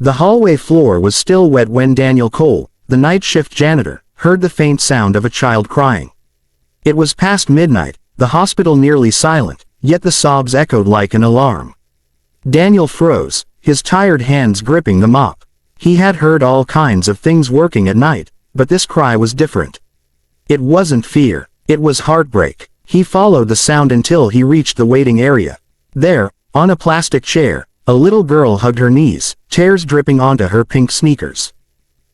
The hallway floor was still wet when Daniel Cole, the night shift janitor, heard the faint sound of a child crying. It was past midnight, the hospital nearly silent, yet the sobs echoed like an alarm. Daniel froze, his tired hands gripping the mop. He had heard all kinds of things working at night, but this cry was different. It wasn't fear, it was heartbreak. He followed the sound until he reached the waiting area. There, on a plastic chair, a little girl hugged her knees, tears dripping onto her pink sneakers.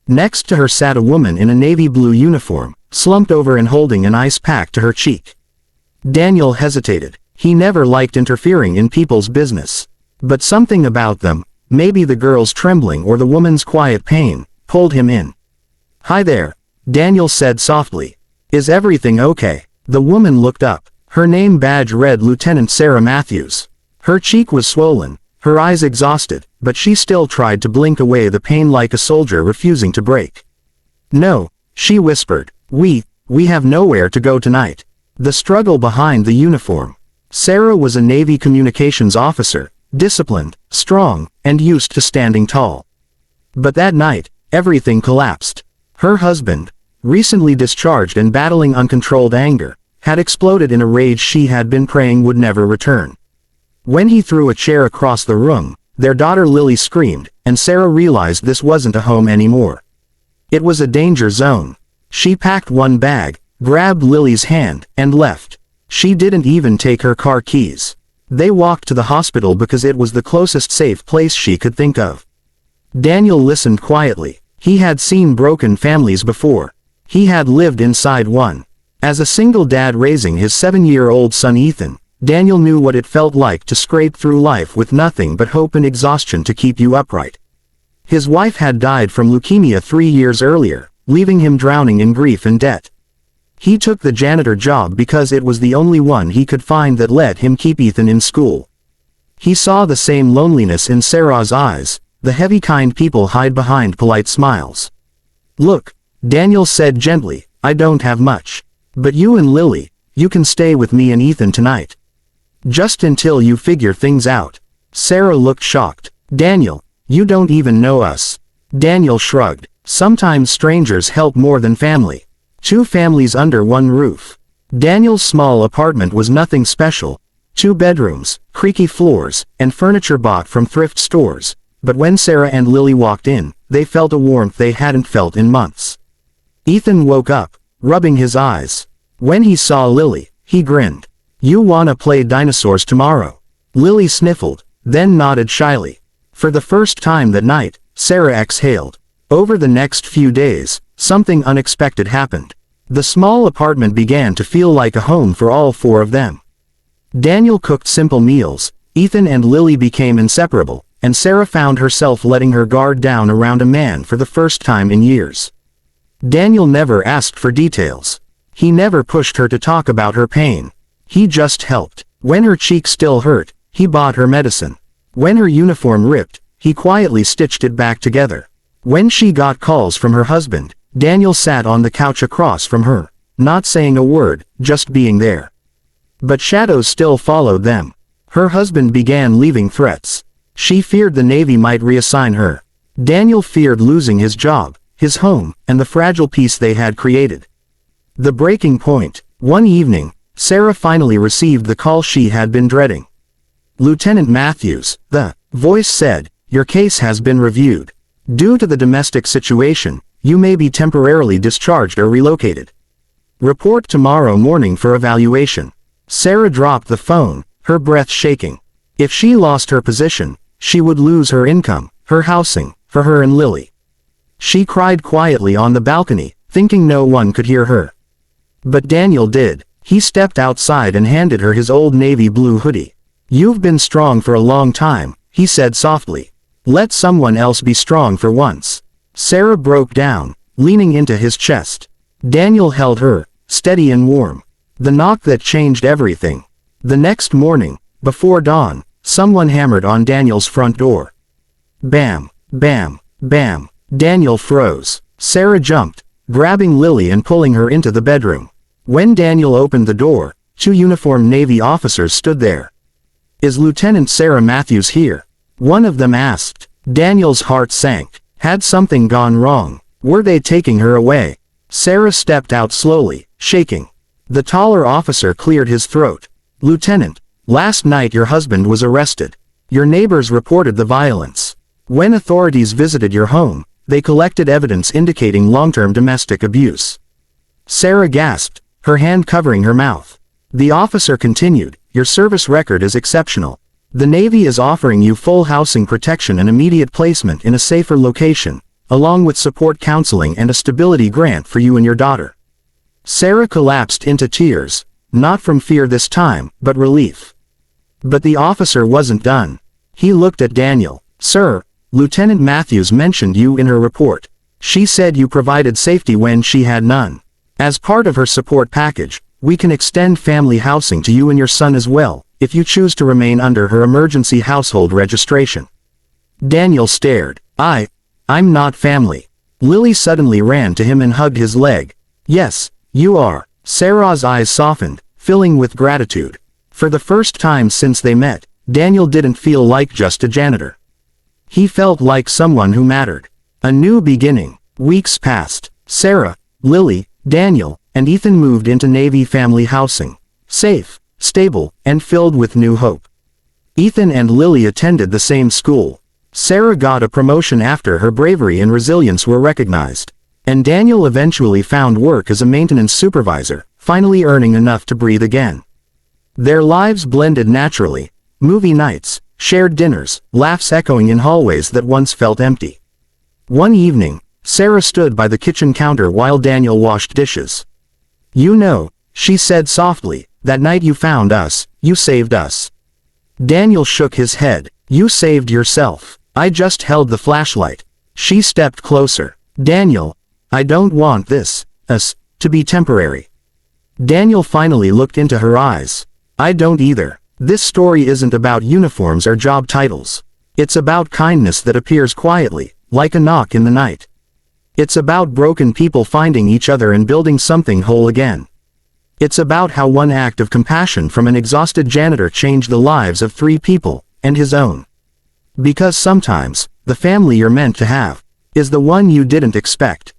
Next to her sat a woman in a navy blue uniform, slumped over and holding an ice pack to her cheek. Daniel hesitated. He never liked interfering in people's business. But something about them, maybe the girl's trembling or the woman's quiet pain, pulled him in. "Hi there," Daniel said softly. "Is everything okay?" The woman looked up. Her name badge read Lieutenant Sarah Matthews. Her cheek was swollen, her eyes exhausted, but she still tried to blink away the pain like a soldier refusing to break. "No," she whispered. We have nowhere to go tonight." The struggle behind the uniform. Sarah was a Navy communications officer, disciplined, strong, and used to standing tall. But that night, everything collapsed. Her husband, recently discharged and battling uncontrolled anger, had exploded in a rage she had been praying would never return. When he threw a chair across the room, their daughter Lily screamed, and Sarah realized this wasn't a home anymore. It was a danger zone. She packed one bag, grabbed Lily's hand, and left. She didn't even take her car keys. They walked to the hospital because it was the closest safe place she could think of. Daniel listened quietly. He had seen broken families before. He had lived inside one. As a single dad raising his 7-year-old son Ethan, Daniel knew what it felt like to scrape through life with nothing but hope and exhaustion to keep you upright. His wife had died from leukemia 3 years earlier, leaving him drowning in grief and debt. He took the janitor job because it was the only one he could find that let him keep Ethan in school. He saw the same loneliness in Sarah's eyes, the heavy kind people hide behind polite smiles. "Look," Daniel said gently, "I don't have much. But you and Lily, you can stay with me and Ethan tonight. Just until you figure things out." Sarah looked shocked. "Daniel, you don't even know us." Daniel shrugged. Sometimes strangers help more than family. 2 families under one roof. Daniel's small apartment was nothing special. 2 bedrooms, creaky floors, and furniture bought from thrift stores. But when Sarah and Lily walked in, they felt a warmth they hadn't felt in months. Ethan woke up, rubbing his eyes. When he saw Lily, he grinned. "You wanna play dinosaurs tomorrow?" Lily sniffled, then nodded shyly. For the first time that night, Sarah exhaled. Over the next few days, something unexpected happened. The small apartment began to feel like a home for all 4 of them. Daniel cooked simple meals, Ethan and Lily became inseparable, and Sarah found herself letting her guard down around a man for the first time in years. Daniel never asked for details. He never pushed her to talk about her pain. He just helped. When her cheek still hurt, he bought her medicine. When her uniform ripped, he quietly stitched it back together. When she got calls from her husband, Daniel sat on the couch across from her, not saying a word, just being there. But shadows still followed them. Her husband began leaving threats. She feared the Navy might reassign her. Daniel feared losing his job, his home, and the fragile peace they had created. The breaking point. One evening, Sarah finally received the call she had been dreading. "Lieutenant Matthews," the voice said, "your case has been reviewed. Due to the domestic situation, you may be temporarily discharged or relocated. Report tomorrow morning for evaluation." Sarah dropped the phone, her breath shaking. If she lost her position, she would lose her income, her housing, for her and Lily. She cried quietly on the balcony, thinking no one could hear her. But Daniel did. He stepped outside and handed her his old navy blue hoodie. "You've been strong for a long time," he said softly. "Let someone else be strong for once." Sarah broke down, leaning into his chest. Daniel held her, steady and warm. The knock that changed everything. The next morning, before dawn, someone hammered on Daniel's front door. Bam, bam, bam. Daniel froze. Sarah jumped, grabbing Lily and pulling her into the bedroom. When Daniel opened the door, 2 uniformed Navy officers stood there. "Is Lieutenant Sarah Matthews here?" one of them asked. Daniel's heart sank. Had something gone wrong? Were they taking her away? Sarah stepped out slowly, shaking. The taller officer cleared his throat. "Lieutenant, last night your husband was arrested. Your neighbors reported the violence. When authorities visited your home, they collected evidence indicating long-term domestic abuse." Sarah gasped, her hand covering her mouth. The officer continued, "Your service record is exceptional. The Navy is offering you full housing protection and immediate placement in a safer location, along with support counseling and a stability grant for you and your daughter." Sarah collapsed into tears, not from fear this time, but relief. But the officer wasn't done. He looked at Daniel. "Sir, Lieutenant Matthews mentioned you in her report. She said you provided safety when she had none. As part of her support package, we can extend family housing to you and your son as well, if you choose to remain under her emergency household registration." Daniel stared. I'm not family." Lily suddenly ran to him and hugged his leg. "Yes, you are." Sarah's eyes softened, filling with gratitude. For the first time since they met, Daniel didn't feel like just a janitor. He felt like someone who mattered. A new beginning. Weeks passed. Sarah, Lily, Daniel, and Ethan moved into Navy family housing. Safe, stable, and filled with new hope. Ethan and Lily attended the same school. Sarah got a promotion after her bravery and resilience were recognized. And Daniel eventually found work as a maintenance supervisor, finally earning enough to breathe again. Their lives blended naturally. Movie nights, shared dinners, laughs echoing in hallways that once felt empty. One evening, Sarah stood by the kitchen counter while Daniel washed dishes. "You know," she said softly, "that night you found us, you saved us." Daniel shook his head. "You saved yourself. I just held the flashlight." She stepped closer. "Daniel, I don't want this, us, to be temporary." Daniel finally looked into her eyes. "I don't either. This story isn't about uniforms or job titles. It's about kindness that appears quietly, like a knock in the night. It's about broken people finding each other and building something whole again. It's about how one act of compassion from an exhausted janitor changed the lives of 3 people, and his own. Because sometimes, the family you're meant to have, is the one you didn't expect."